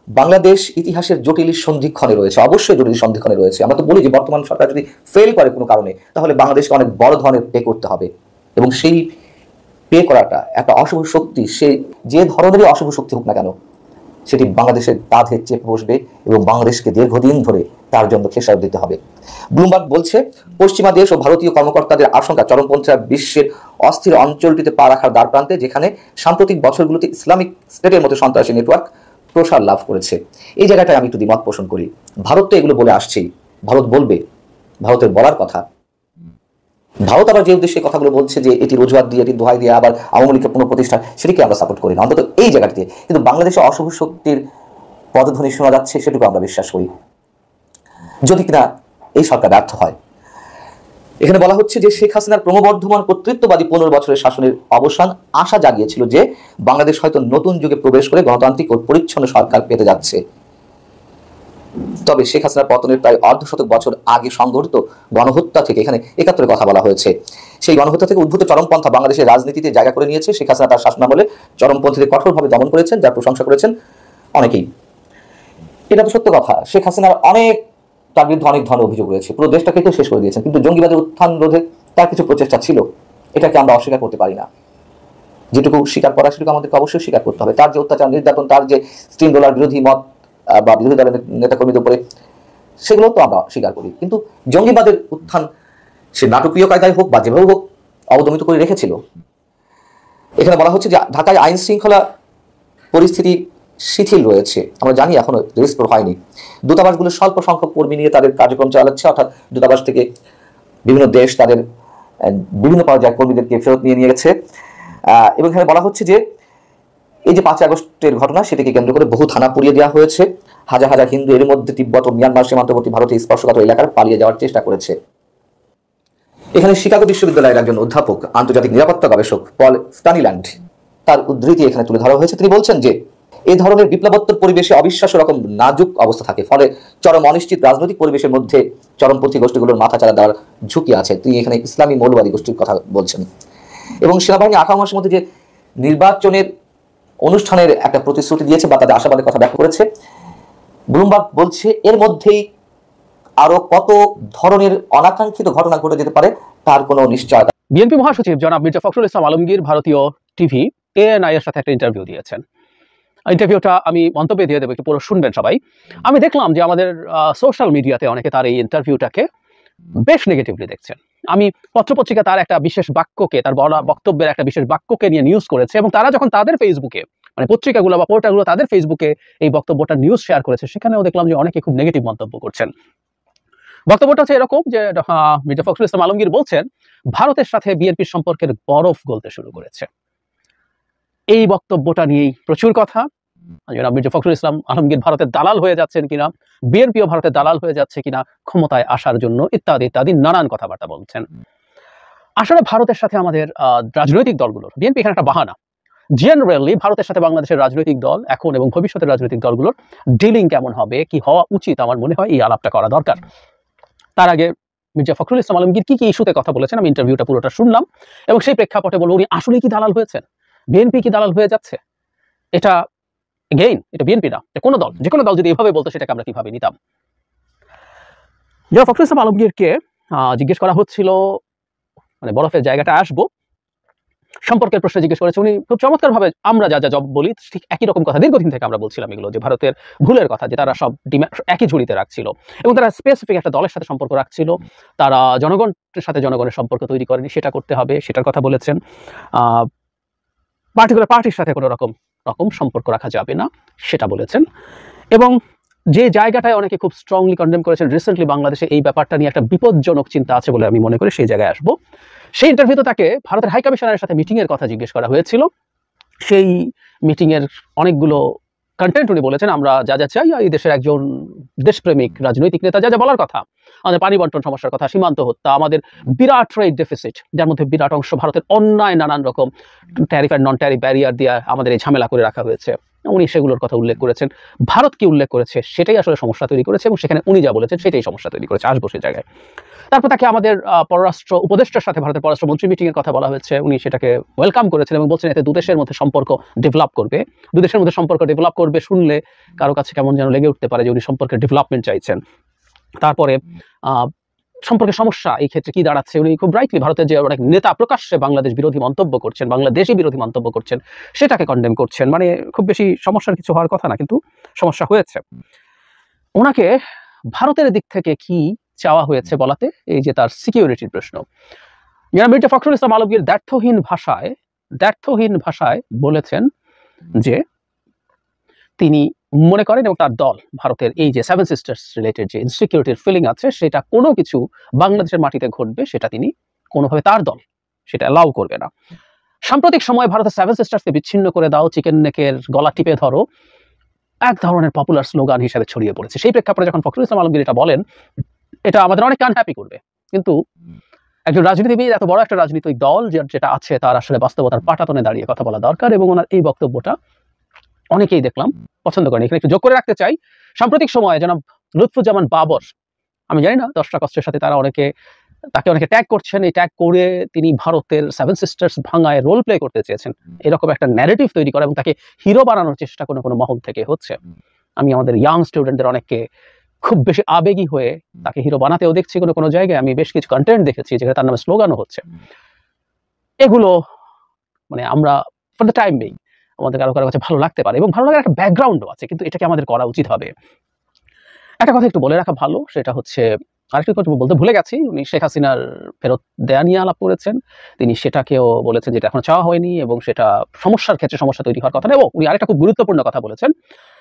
বাংলাদেশ ইতিহাসের জটিল সন্ধিক্ষণে রয়েছে, অবশ্যই জটিল সন্ধিক্ষণে রয়েছে। আমরা তো বলি যে বর্তমান সরকার যদি ফেল করে কোনো কারণে, তাহলে বাংলাদেশকে অনেক বড় ধরনের পে করতে হবে, এবং সেই পে করাটা একটা অশুভ শক্তি, সে যে ধরনেরই অশুভ শক্তি হোক না কেন, সেটি বাংলাদেশের কাঁধে চেপে বসবে এবং বাংলাদেশকে দীর্ঘদিন ধরে তার জন্য খেসারত দিতে হবে। ব্লুমবার্গ বলছে, পশ্চিমা দেশ ও ভারতীয় কর্মকর্তাদের আশঙ্কা চরমপন্থীরা বিশ্বের অস্থির অঞ্চলটিতে পা রাখার দ্বার প্রান্তে, যেখানে সাম্প্রতিক বছরগুলোতে ইসলামিক স্টেটের মতো সন্ত্রাসী নেটওয়ার্ক প্রসার লাভ করেছে। এই জায়গাটায় আমি একটু দ্বিমত পোষণ করি। ভারত তো এগুলো বলে আসছেই, ভারত বলবে, ভারতের বলার কথা। ভারত আবার যে উদ্দেশ্যে কথাগুলো বলছে যে এটি রোজগার দিয়ে, এটি দোহাই দিয়ে আবার আওয়ামী লীগের পুনঃপ্রতিষ্ঠা, সেটিকে আমরা সাপোর্ট করি না, অন্তত এই জায়গাটিতে। কিন্তু বাংলাদেশে অশুভ শক্তির পদধ্বনি শোনা যাচ্ছে, সেটুকু আমরা বিশ্বাস করি, যদি কিনা এই সরকার ব্যর্থ হয়। এখানে বলা হচ্ছে যে শেখ হাসিনার ক্রমবর্ধমান কর্তৃত্ববাদী 15 বছরের শাসনের অবসান আশা জাগিয়েছিল যে বাংলাদেশ হয়তো নতুন যুগে প্রবেশ করে গণতান্ত্রিক ও পরিচ্ছন্ন সরকার পেতে যাচ্ছে। তবে শেখ হাসিনার পতনের প্রায় অর্ধশতক বছর আগে সংঘটিত গণহত্যা থেকে, এখানে 71-এর কথা বলা হয়েছে, সেই গণহত্যা থেকে উদ্ভূত চরমপন্থা বাংলাদেশের রাজনীতিতে জায়গা করে নিয়েছে। শেখ হাসিনা তার শাসনামলে চরমপন্থীদের কঠোরভাবে দমন করেছেন, যার প্রশংসা করেছেন অনেকেই। এটা তো সত্য কথা। শেখ হাসিনার তার বিরুদ্ধে অনেক ধরনের অভিযোগ রয়েছে, পুরো দেশটাকে তো শেষ করে দিয়েছেন, কিন্তু জঙ্গিবাদের উত্থান রোধে তার কিছু প্রচেষ্টা ছিল, এটাকে আমরা অস্বীকার করতে পারি না। যেটুকু স্বীকার করা সেটুকু আমাদেরকে অবশ্যই স্বীকার করতে হবে। তার যে অত্যাচার, নির্যাতন, তার যে স্টিম রোলার বিরোধী মত বা বিরোধী দলের নেতাকর্মীদের উপরে, সেগুলো তো আমরা স্বীকার করি। কিন্তু জঙ্গিবাদের উত্থান সে নাটকীয় কায়দায় হোক বা যেভাবে হোক অবদমিত করে রেখেছিল। এখানে বলা হচ্ছে যে ঢাকায় আইন শৃঙ্খলা পরিস্থিতি শিথিল রয়েছে, আমরা জানি এখনো রেস্টোর হয়নি। দূতাবাসগুলো স্বল্প সংখ্যক কর্মী নিয়ে তাদের কার্যক্রম চালাচ্ছে, অর্থাৎ দূতাবাস থেকে বিভিন্ন দেশ তাদের বিভিন্ন পর্যায়ের কর্মীদেরকে ফেরত নিয়ে গেছে। এবং এখানে বলা হচ্ছে যে এই যে 5 আগস্টের ঘটনা, সেটিকে কেন্দ্র করে বহু থানা পুড়িয়ে দেওয়া হয়েছে। হাজার হাজার হিন্দু এর মধ্যে তিব্বত ও মিয়ানমার সীমান্তবর্তী ভারতে স্পর্শকাতর এলাকার পালিয়ে যাওয়ার চেষ্টা করেছে। এখানে শিকাগো বিশ্ববিদ্যালয়ের একজন অধ্যাপক, আন্তর্জাতিক নিরাপত্তা গবেষক পল স্টানিল্যান্ড, তার উদ্ধৃতি এখানে তুলে ধরা হয়েছে। তিনি বলছেন যে এই ধরনের বিপ্লবোত্তর পরিবেশে অবিশ্বাস্য রকম নাজুক অবস্থা থাকে, ফলে চরম অনিশ্চিত রাজনৈতিক পরিবেশের মধ্যে চরমপন্থী গোষ্ঠীগুলোর মাথা চাড়া দেওয়ার ঝুঁকি আছে। তিনি এখানে ইসলামী মৌলবাদী গোষ্ঠীর কথা বলছেন। এবং সেনাবাহিনী 18 মাসের মধ্যে যে নির্বাচনের অনুষ্ঠানের একটা প্রতিশ্রুতি দিয়েছে বা তাদের আশাবাদের কথা ব্যক্ত করেছে, ব্লুমবার্গ বলছে এর মধ্যেই আরো কত ধরনের অনাকাঙ্ক্ষিত ঘটনা ঘটে যেতে পারে তার কোনো নিশ্চয়তা। বিএনপি মহাসচিব জনাব মির্জা ফখরুল ইসলাম আলমগীর ভারতীয় টিভি ANI এর সাথে একটা ইন্টারভিউ দিয়েছেন। ইন্টারভিউটা আমি মন্তব্যে দিয়ে দেবো, একটু পুরো শুনবেন সবাই। আমি দেখলাম যে আমাদের সোশ্যাল মিডিয়াতে অনেকে তার এই ইন্টারভিউটাকে বেশ নেগেটিভলি দেখছেন। আমি পত্রপত্রিকা তার একটা বিশেষ বাক্যকে, তার বলা বক্তব্যের একটা বিশেষ বাক্যকে নিয়ে নিউজ করেছে, এবং তারা যখন তাদের ফেসবুকে, মানে পত্রিকাগুলো বা পোর্টালগুলো তাদের ফেসবুকে এই বক্তব্যটা নিউজ শেয়ার করেছে, সেখানেও দেখলাম যে অনেকে খুব নেগেটিভ মন্তব্য করছেন। বক্তব্যটা হচ্ছে এরকম যে মির্জা ফখরুল ইসলাম আলমগীর বলছেন ভারতের সাথে বিএনপির সম্পর্কের বরফ গলতে শুরু করেছে। এই বক্তব্যটা নিয়েই প্রচুর কথা। জনাব মির্জা ফখরুল ইসলাম আলমগীর ভারতের দালাল হয়ে যাচ্ছেন কিনা, বিএনপিও ভারতের দালাল হয়ে যাচ্ছে কিনা ক্ষমতায় আসার জন্য, ইত্যাদি ইত্যাদি নানান কথাবার্তা বলছেন। আসলে ভারতের সাথে আমাদের রাজনৈতিক দলগুলোর, বিএনপি এখানে একটা বাহানা, জেনারেলি ভারতের সাথে বাংলাদেশের রাজনৈতিক দল এখন এবং ভবিষ্যতের রাজনৈতিক দলগুলোর ডিলিং কেমন হবে, কি হওয়া উচিত, আমার মনে হয় এই আলাপটা করা দরকার। তার আগে মির্জা ফখরুল ইসলাম আলমগীর কি কি ইস্যুতে কথা বলেছেন আমি ইন্টারভিউটা পুরোটা শুনলাম, এবং সেই প্রেক্ষাপটে বলবো উনি আসলে কি দালাল হয়েছেন, বিএনপি কি দালাল হয়ে যাচ্ছে। এটা এগেইন এটা বিএনপি না, কোনো দল, যে কোনো দল যদি এভাবে বলতো সেটাকে আমরা কিভাবে নিতাম। মির্জা ফখরুল ইসলাম আলমগীরকে জিজ্ঞেস করা হচ্ছিল, মানে বরফের জায়গাটা আসবো, সম্পর্কের প্রশ্নে জিজ্ঞেস করেছে। উনি খুব চমৎকার ভাবে আমরা যা যা জব বলি ঠিক একই রকম কথা দীর্ঘদিন থেকে আমরা বলছিলাম এগুলো, যে ভারতের ভুলের কথা, যে তারা সব একই ঝুড়িতে রাখছিল এবং তারা স্পেসিফিক একটা দলের সাথে সম্পর্ক রাখছিল, তারা জনগণের সাথে জনগণের সম্পর্ক তৈরি করেনি, সেটা করতে হবে, সেটার কথা বলেছেন। পার্টিকুলার পার্টির সাথে কোনো রকম সম্পর্ক রাখা যাবে না, সেটা বলেছেন। এবং যে জায়গাটায় অনেকে খুব স্ট্রংলি কন্ডেম করেছেন রিসেন্টলি বাংলাদেশে এই ব্যাপারটা নিয়ে একটা বিপজ্জনক চিন্তা আছে বলে আমি মনে করি, সেই জায়গায় আসবো। সেই ইন্টারভিউতে তাকে ভারতের হাই কমিশনারের সাথে মিটিংয়ের কথা জিজ্ঞেস করা হয়েছিল। সেই মিটিংয়ের অনেকগুলো কন্টেন্ট উনি বলেছেন, আমরা যা যা চাই এই দেশের একজন দেশপ্রেমিক রাজনৈতিক নেতা যা যা বলার কথা, আমাদের পানি বন্টন সমস্যার কথা, সীমান্ত হত্যা, আমাদের বিরাট ট্রেড ডেফিসিট যার মধ্যে বিরাট অংশ ভারতের অন্যায় নানান রকম tariff and non tariff barrier দিয়ে আমাদের এই ঝামেলা করে রাখা হয়েছে, উনি সেগুলোর কথা উল্লেখ করেছেন। ভারত কি উল্লেখ করেছে সেটাই আসলে সমস্যা তৈরি করেছে এবং সেখানে উনি যা বলেছেন সেটাই সমস্যা তৈরি করেছে। আসবো সেই জায়গায়। তারপর তাকে আমাদের পররাষ্ট্র উপদেষ্টার সাথে ভারতের পররাষ্ট্রমন্ত্রী মিটিংয়ের কথা বলা হয়েছে, উনি সেটাকে ওয়েলকাম করেছেন এবং বলছেন এতে দুদেশের মধ্যে সম্পর্ক ডেভেলপ করবে। দুদেশের মধ্যে সম্পর্ক ডেভেলপ করবে শুনলে কারো কাছে কেমন যেন লেগে উঠতে পারে যে উনি সম্পর্কের ডেভেলপমেন্ট চাইছেন। তারপরে সম্পর্কের সমস্যা এই ক্ষেত্রে কি দাঁড়াচ্ছে, উনি খুব রাইটলি ভারতের যে অনেক নেতা প্রকাশ্যে বাংলাদেশ বিরোধী মন্তব্য করছেন, বাংলাদেশি বিরোধী মন্তব্য করছেন, সেটাকে কন্ডেম করছেন। মানে খুব বেশি সমস্যার কিছু হওয়ার কথা না, কিন্তু সমস্যা হয়েছে। ওনাকে ভারতের দিক থেকে কি চাওয়া হয়েছে বলাতে এই যে তার সিকিউরিটির প্রশ্ন, জনাব মির্জা ফখরুল ইসলাম আলমগীর দ্ব্যর্থহীন ভাষায় বলেছেন যে তিনি মনে করেন এবং তার দল ভারতের এই যে 7 সিস্টার্স রিলেটেড যে ইনসিকিউরিটির ফিলিং আছে সেটা কোনো কিছু বাংলাদেশের মাটিতে ঘটবে সেটা তিনি কোনোভাবে তার দল সেটা অ্যালাউ করবে না। সাম্প্রতিক সময় ভারতের 7 সিস্টার্সকে বিচ্ছিন্ন করে দাও, চিকেন নেকের গলা টিপে ধরো এক ধরনের পপুলার স্লোগান হিসেবে ছড়িয়ে পড়েছে। সেই প্রেক্ষাপটে যখন ফখরুল ইসলাম আলমগীর এটা বলেন, এটা আমাদের অনেক আনহ্যাপি করবে, কিন্তু একজন রাজনীতিবিদ, এত বড় একটা রাজনৈতিক দল যেটা আছে তার আসলে বাস্তবতার পাটাতনে দাঁড়িয়ে কথা বলা দরকার এবং ওনার এই বক্তব্যটা অনেকেই দেখলাম পছন্দ করেন। এখানে একটু যোগ করে রাখতে চাই, সাম্প্রতিক সময়ে জনাব লুৎফুজ্জামান বাবর, আমি জানি না 10টা কষ্টের সাথে তারা তাকে অনেকে ট্যাগ করছেন, এই ট্যাগ করে তিনি ভারতের 7 সিস্টার্স ভাঙায় রোল প্লে করতে চেয়েছেন, এরকম একটা ন্যারেটিভ তৈরি করা এবং তাকে হিরো বানানোর চেষ্টা কোনো মহল থেকে হচ্ছে। আমি আমাদের ইয়াং স্টুডেন্টদের অনেককে খুব বেশি আবেগী হয়ে তাকে হিরো বানাতেও দেখছি কোনো জায়গায়, আমি বেশ কিছু কন্টেন্ট দেখেছি যেখানে তার নামে স্লোগানও হচ্ছে। এগুলো মানে আমরা ফর দ্য টাইম বিং আমাদের কারো কাছে ভালো লাগতে পারে এবং ভালো লাগার একটা ব্যাকগ্রাউন্ডও আছে, কিন্তু এটাকে আমাদের করা উচিত হবে। একটা কথা একটু বলে রাখা ভালো, সেটা হচ্ছে আরেকটু কথা বলতে ভুলে গেছি, উনি শেখ হাসিনার ফেরত দেয়া নিয়ে আলাপ করেছেন, তিনি সেটাকেও বলেছেন যেটা এখনো চাওয়া হয়নি এবং সেটা সমস্যার ক্ষেত্রে সমস্যা তৈরি হওয়ার কথা নেই। উনি আরেকটা খুব গুরুত্বপূর্ণ কথা বলেছেন,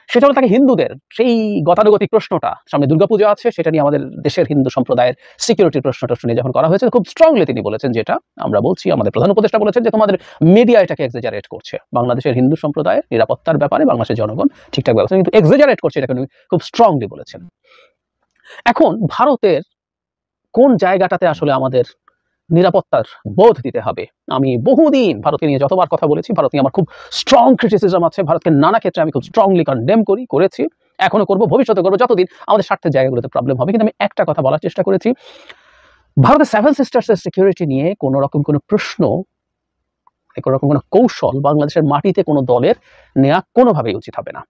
সেটা হলো তাকে হিন্দুদের সেই গতানুগতিক প্রশ্নটা, সামনে দুর্গাপূজা আছে, সেটা নিয়ে আমাদের দেশের হিন্দু সম্প্রদায়ের সিকিউরিটির প্রশ্নটা শুনে যখন করা হয়েছে, খুব স্ট্রংলি তিনি বলেছেন, যেটা আমরা বলছি, আমাদের প্রধান উপদেষ্টা বলেছেন যে তোমাদের মিডিয়া এটাকে এক্সাজারেট করছে, বাংলাদেশের হিন্দু সম্প্রদায়ের নিরাপত্তার ব্যাপারে বাংলাদেশের জনগণ ঠিকঠাক ব্যবস্থা কিন্তু এক্সাজারেট করছে, এটাকে উনি খুব স্ট্রংলি বলেছেন। এখন ভারতের কোন জায়গাটাতে আসলে আমাদের নিরাপত্তার বোধ দিতে হবে, আমি বহুদিন ভারতকে নিয়ে যতবার কথা বলেছি, ভারত নিয়ে আমার খুব স্ট্রং ক্রিটিসিজম আছে, ভারতকে নানা ক্ষেত্রে আমি খুব স্ট্রংলি কন্ডেম করেছি, এখনো করবো, ভবিষ্যতে করবো, যতদিন আমাদের স্বার্থের জায়গাগুলোতে প্রবলেম হবে। কিন্তু আমি একটা কথা বলার চেষ্টা করেছি, ভারতের 7 সিস্টার্সের সিকিউরিটি নিয়ে কোনো রকম কোনো প্রশ্ন, কোনো রকম কোনো কৌশল বাংলাদেশের মাটিতে কোনো দলের নেওয়া কোনোভাবেই উচিত হবে না।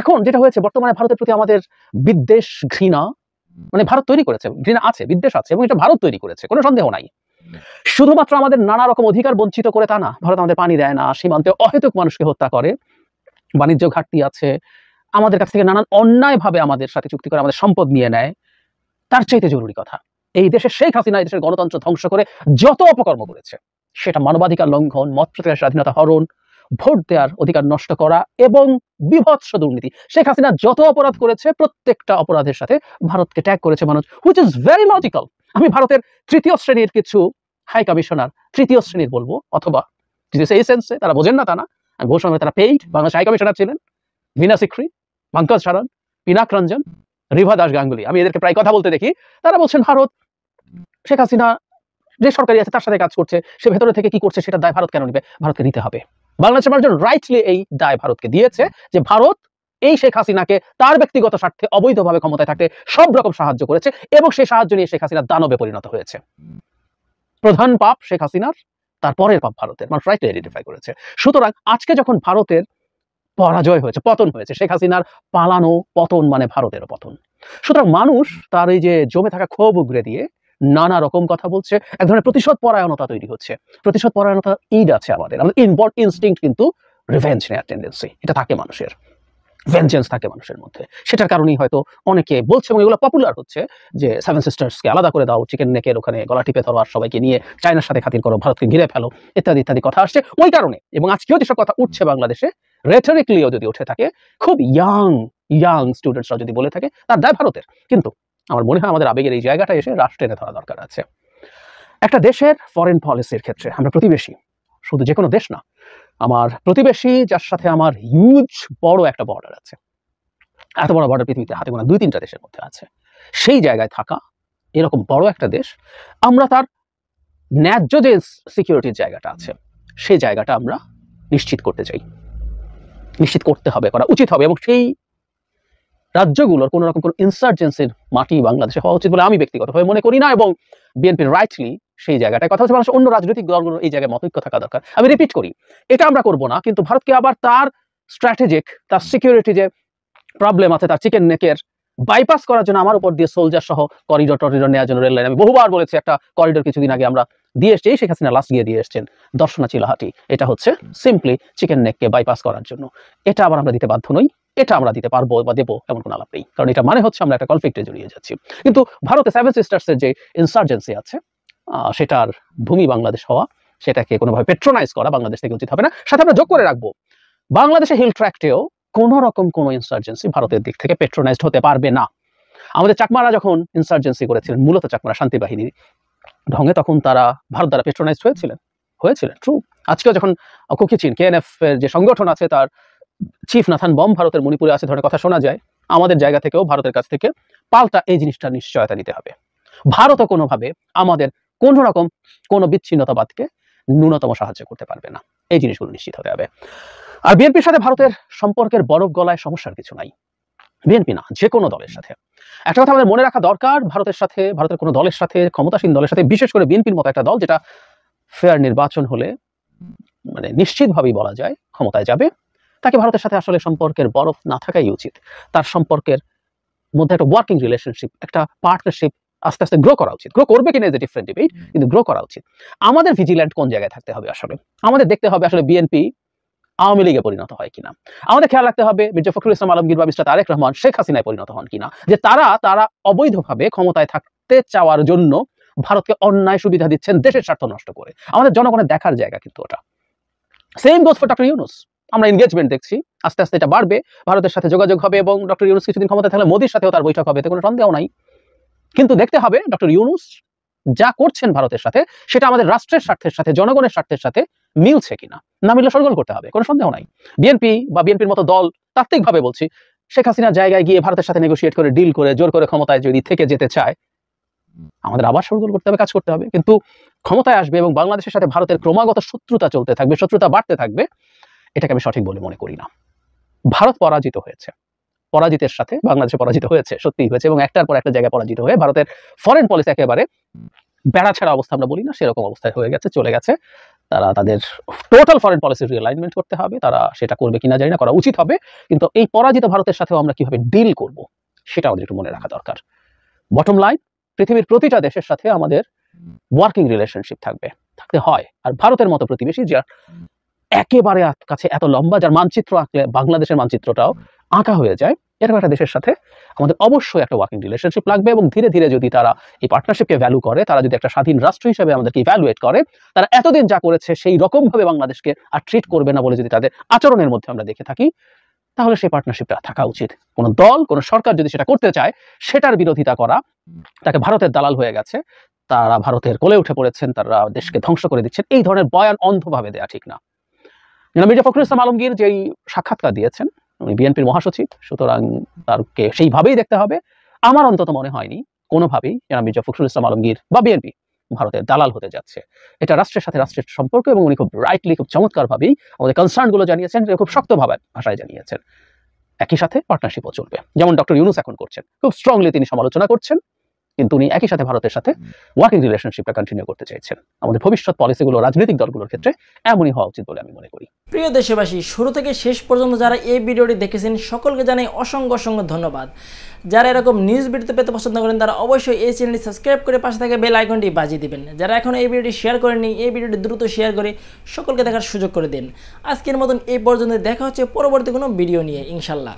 এখন যেটা হয়েছে, বর্তমানে ভারতের প্রতি আমাদের বিদ্বেষ, ঘৃণা, মানে ভারত তৈরি করেছে, ঘৃণা আছে, বিদ্বেষ আছে এবং এটা ভারত তৈরি করেছে, কোনো সন্দেহ নাই। শুধুমাত্র আমাদের নানা রকম অধিকার বঞ্চিত করে তা না, ভারত আমাদের পানি দেয় না, সীমান্তে অহেতুক মানুষকে হত্যা করে, বাণিজ্য ঘাটতি আছে, আমাদের কাছ থেকে নানান অন্যায়ভাবে আমাদের সাথে চুক্তি করে আমাদের সম্পদ নিয়ে নেয়। তার চাইতে জরুরি কথা, এই দেশের শেখ হাসিনা এই দেশের গণতন্ত্র ধ্বংস করে যত অপকর্ম করেছে, সেটা মানবাধিকার লঙ্ঘন, মত প্রকাশের স্বাধীনতা হরণ, ভোট দেওয়ার অধিকার নষ্ট করা এবং বিভৎস দুর্নীতি, শেখ হাসিনা যত অপরাধ করেছে প্রত্যেকটা অপরাধের সাথে ভারতকে ট্যাগ করেছে মানুষ, হুইচ ইজ ভেরি লজিক্যাল। আমি ভারতের 3য় শ্রেণীর কিছু হাই কমিশনার, 3য় শ্রেণীর বলবো, অথবা যদি এই সেন্সে তারা বোঝেন না তা না, আমি বহু সময় তারা পেইড বাংলাদেশ হাই কমিশনার ছিলেন, ভিনা সিকরি, পঙ্কজ সারন, পিনাক রঞ্জন, রিভা দাস গাঙ্গুলি, আমি এদেরকে প্রায় কথা বলতে দেখি, তারা বলছেন ভারত শেখ হাসিনা যে সরকারি আছে তার সাথে কাজ করছে, সে ভেতরে থেকে কি করছে সেটা দায় ভারত কেন নিবে, ভারতকে নিতে হবে। বাংলাদেশের মানুষজন রাইটলি এই দায় ভারতকে দিয়েছে যে ভারত এই শেখ হাসিনাকে তার ব্যক্তিগত স্বার্থে অবৈধভাবে ক্ষমতায় থাকতে সব রকম সাহায্য করেছে এবং সেই সাহায্য নিয়ে শেখ হাসিনা দানবে পরিণত হয়েছে। প্রধান পাপ শেখ হাসিনার, তারপরের পাপ ভারতের, মানুষ রাইটলি আইডেন্টিফাই করেছে। সুতরাং আজকে যখন ভারতের পরাজয় হয়েছে, পতন হয়েছে, শেখ হাসিনার পালানো পতন মানে ভারতেরও পতন, সুতরাং মানুষ তার এই যে জমে থাকা ক্ষোভ উগরে দিয়ে নানা রকম কথা বলছে, এক ধরনের প্রতিশোধ পরায়ণতা তৈরি হচ্ছে। প্রতিশোধ পরায়ণতা আছে আমাদের ইনবর্ন ইনস্টিংক্ট, কিন্তু রিভেঞ্জ নেওয়ার টেন্ডেন্সি এটা থাকে মানুষের, ভেঞ্জেন্স থাকে মানুষের মধ্যে। সেটার কারণেই হয়তো অনেকে বলছে এবং এগুলো পপুলার হচ্ছে যে 7 সিস্টার্সকে আলাদা করে দাও, চিকেন নেকের ওখানে গলা টিপে ধরো, আর সবাইকে নিয়ে চায়নার সাথে খাতির করো, ভারতকে ঘিরে ফেলো, ইত্যাদি ইত্যাদি কথা আসছে ওই কারণে। এবং আজকেও যেসব কথা উঠছে বাংলাদেশে, রেটরিক্যালিও যদি উঠে থাকে, খুব ইয়াং ইয়াং স্টুডেন্টসরা যদি বলে থাকে তার দায় ভারতের। কিন্তু আমার মনে হয় আমাদের আবেগের এই জায়গাটা এসে রাশ টেনে ধরা দরকার আছে। একটা দেশের ফরেন পলিসির ক্ষেত্রে আমরা প্রতিবেশী, শুধু যে কোনো দেশ না, আমার প্রতিবেশী যার সাথে আমার হিউজ বড় একটা বর্ডার আছে, এত বড় বর্ডার পৃথিবীতে হাতে গোনা 2-3টা দেশের মধ্যে আছে, সেই জায়গায় থাকা এরকম বড় একটা দেশ, আমরা তার ন্যায্য যে সিকিউরিটির জায়গাটা আছে সেই জায়গাটা আমরা নিশ্চিত করতে চাই, নিশ্চিত করতে হবে, করা উচিত হবে। এবং সেই রাজ্যগুলোর কোনো রকম কোনো ইনসার্জেন্সির মাটি বাংলাদেশে হওয়া উচিত বলে আমি ব্যক্তিগতভাবে মনে করি না। এবং বিএনপির রাইটলি সেই জায়গাটায় কথা হচ্ছে, মানুষ অন্য রাজনৈতিক দলগুলো এই জায়গায় মতৈক্য থাকা দরকার। আমি রিপিট করি, এটা আমরা করব না, কিন্তু ভারতকে আবার তার স্ট্র্যাটেজিক, তার সিকিউরিটি যে প্রবলেম আছে, তার চিকেন নেকের বাইপাস করার জন্য আমার উপর দিয়ে সোলজার সহ করিডোর টরিডোর নেওয়ার জন্য রেল লাইন, আমি বহুবার বলেছি, একটা করিডোর কিছুদিন আগে আমরা দিয়ে এসছি, শেখ হাসিনা লাস্ট গিয়ে দিয়ে এসছেন দর্শনা চিলাহাটি, এটা হচ্ছে সিম্পলি চিকেন নেককে বাইপাস করার জন্য। এটা আবার আমরা দিতে বাধ্য নই, এটা আমরা দিতে পারবো বা দেবো এমন কোনো আলাপ নেই, কারণ এটা মানে হচ্ছে আমরা একটা কনফ্লিক্টে জড়িয়ে যাচ্ছি। কিন্তু ভারতে 7 সিস্টার্সের যে ইনসার্জেন্সি আছে সেটার ভূমি বাংলাদেশ হওয়া, সেটাকে কোনোভাবে পেট্রোনাইজ করা বাংলাদেশ থেকে উচিত হবে না। সাথে আমরা যোগ করে রাখবো, বাংলাদেশের হিল ট্র্যাক্টেও কোনো রকম কোনো ইনসার্জেন্সি ভারতের দিক থেকে পেট্রোনাইজড হতে পারবে না। আমাদের চাকমারা যখন ইনসার্জেন্সি করেছিলেন, মূলত চাকমারা শান্তি বাহিনীর ঢঙে, তখন তারা ভারত দ্বারা পেট্রোনাইজড হয়েছিলেন ট্রু। আজকেও যখন কুকিচিন KNF এর যে সংগঠন আছে তার চিফ নাথান বম ভারতের মণিপুরে আছে ধরনের কথা শোনা যায়, আমাদের জায়গা থেকেও ভারতের কাছ থেকে পাল্টা এই জিনিসটা নিশ্চয়তা নিতে হবে। ভারতও কোনোভাবে আমাদের কোন রকম কোনো বিচ্ছিন্নতাবাদকে ন্যূনতম সাহায্য করতে পারবে না, এই জিনিসগুলো নিশ্চিত হতে হবে। আর বিএনপির সাথে ভারতের সম্পর্কের বরফ গলায় সমস্যার কিছু নাই, বিএনপি না, যে কোনো দলের সাথে। একটা কথা আমাদের মনে রাখা দরকার, ভারতের সাথে, ভারতের কোনো দলের সাথে, ক্ষমতাসীন দলের সাথে, বিশেষ করে বিএনপির মতো একটা দল যেটা ফেয়ার নির্বাচন হলে মানে নিশ্চিতভাবেই বলা যায় ক্ষমতায় যাবে, তাকে ভারতের সাথে আসলে সম্পর্কের বরফ না থাকাই উচিত। তার সম্পর্কের মধ্যে একটা ওয়ার্কিং রিলেশনশিপ, একটা পার্টনারশিপ আস্তে আস্তে গ্রো করা উচিত। গ্রো করবে কিনা ইজ এ ডিফারেন্ট ডিবেট, কিন্তু গ্রো করা উচিত। আমাদের ভিজিল্যান্ট কোন জায়গায় থাকতে হবে আসলে, আমাদের দেখতে হবে আসলে বিএনপি আওয়ামী লীগে পরিণত হয় কিনা। আমাদের খেয়াল রাখতে হবে মির্জা ফখরুল ইসলাম আলমগীর বা মিস্টার তারেক রহমান শেখ হাসিনায় পরিণত হন কিনা, যে তারা অবৈধভাবে ক্ষমতায় থাকতে চাওয়ার জন্য ভারতকে অন্যায় সুবিধা দিচ্ছেন দেশের স্বার্থ নষ্ট করে। আমাদের জনগণের দেখার জায়গা কিন্তু ওটা। Same goes for doctor Yunus. আমরা এনগেজমেন্ট দেখছি, আস্তে আস্তে এটা বাড়বে, ভারতের সাথে যোগাযোগ হবে এবং ডক্টর ইউনুস কিছুদিন ক্ষমতায় থাকলে মোদির সাথেও তার বৈঠক হবে, এতে কোনো সন্দেহ নাই। কিন্তু দেখতে হবে ডক্টর ইউনুস যা করছেন ভারতের সাথে সেটা আমাদের রাষ্ট্রের স্বার্থের সাথে, জনগণের স্বার্থের সাথে মিলছে কিনা। না মিললে সরগোল করতে হবে, কোনো সন্দেহ নাই। বিএনপি বা বিএনপির মতো দল তাত্ত্বিকভাবে বলছি, শেখ হাসিনার জায়গায় গিয়ে ভারতের সাথে নেগোশিয়েট করে, ডিল করে, জোর করে ক্ষমতায় যদি থেকে যেতে চায়, আমাদের আবার সরগোল করতে হবে, কাজ করতে হবে। কিন্তু ক্ষমতায় আসবে এবং বাংলাদেশের সাথে ভারতের ক্রমাগত শত্রুতা চলতে থাকবে, শত্রুতা বাড়তে থাকবে, এটাকে আমি সঠিক বলে মনে করি না। ভারত পরাজিত হয়েছে, পরাজিতের সাথে বাংলাদেশে পরাজিত হয়েছে, সত্যিই হয়েছে, এবং একটার পর একটা জায়গায় পরাজিত হয়ে ভারতের ফরেন পলিসি একেবারে বেড়া ছাড়া অবস্থা আমরা বলি না, সেরকম অবস্থায় হয়ে গেছে, চলে গেছে। তারা তাদের টোটাল ফরেন পলিসি রিঅ্যালাইনমেন্ট করতে হবে, তারা সেটা করবে কিনা জানি না, করা উচিত হবে। কিন্তু এই পরাজিত ভারতের সাথেও আমরা কিভাবে ডিল করব সেটা আমাদের একটু মনে রাখা দরকার। বটম লাইন, পৃথিবীর প্রতিটা দেশের সাথে আমাদের ওয়ার্কিং রিলেশনশিপ থাকতে হয়। আর ভারতের মতো প্রতিবেশী যার একেবারে কাছে এত লম্বা, যার মানচিত্র আঁকলে বাংলাদেশের মানচিত্রটাও আঁকা হয়ে যায়, এরকম একটা দেশের সাথে আমাদের অবশ্যই একটা ওয়ার্কিং রিলেশনশিপ লাগবে। এবং ধীরে ধীরে যদি তারা এই পার্টনারশিপকে ভ্যালু করে, তারা যদি একটা স্বাধীন রাষ্ট্র হিসেবে আমাদেরকে ইভ্যালুয়েট করে, তারা এতদিন যা করেছে সেই রকম ভাবে বাংলাদেশকে আর ট্রিট করবে না বলে যদি তাদের আচরণের মধ্যে আমরা দেখে থাকি, তাহলে সেই পার্টনারশিপটা থাকা উচিত। কোন দল, কোন সরকার যদি সেটা করতে চায়, সেটার বিরোধিতা করা, তাকে ভারতের দালাল হয়ে গেছে, তারা ভারতের কোলে উঠে পড়েছেন, তারা দেশকে ধ্বংস করে দিচ্ছেন, এই ধরনের বয়ান অন্ধভাবে দেওয়া ঠিক না। মির্জা ফখরুল ইসলাম আলমগীর যেই সাক্ষাৎকার দিয়েছেন, উনি বিএনপির মহাসচিব, সুতরাং তারকে সেইভাবেই দেখতে হবে। আমার অন্তত মনে হয়নি কোনোভাবেই মির্জা ফখরুল ইসলাম আলমগীর বা বিএনপি ভারতের দালাল হতে যাচ্ছে। এটা রাষ্ট্রের সাথে রাষ্ট্রের সম্পর্ক, এবং উনি খুব রাইটলি, খুব চমৎকারভাবেই আমাদের কনসার্নগুলো জানিয়েছেন, খুব শক্তভাবে ভাষায় জানিয়েছেন। একই সাথে পার্টনারশিপও চলবে, যেমন ডক্টর ইউনুস এখন করছেন, খুব স্ট্রংলি তিনি সমালোচনা করছেন, কিন্তু উনি একই সাথে ভারতের সাথে ওয়ার্কিং রিলেশনশিপটা কন্টিনিউ করতে চাইছেন। আমাদের ভবিষ্যৎ পলিসিগুলো রাজনৈতিক দলগুলোর ক্ষেত্রে এমনই হওয়া উচিত বলে আমি মনে করি। প্রিয় দেশবাসী, শুরু থেকে শেষ পর্যন্ত যারা এই ভিডিওটি দেখেছেন সকলকে জানাই অসংখ্য ধন্যবাদ। যারা এরকম নিউজ ভিডিও পেতে পছন্দ করেন তারা অবশ্যই এই চ্যানেলটি সাবস্ক্রাইব করে পাশে থাকা বেল আইকনটি বাজিয়ে দিবেন। যারা এখন এই ভিডিওটি শেয়ার করেননি, এই ভিডিওটি দ্রুত শেয়ার করে সকলকে দেখার সুযোগ করে দিন। আজকের মতন এই পর্যন্ত, দেখা হচ্ছে পরবর্তী কোনো ভিডিও নিয়ে ইনশাল্লাহ।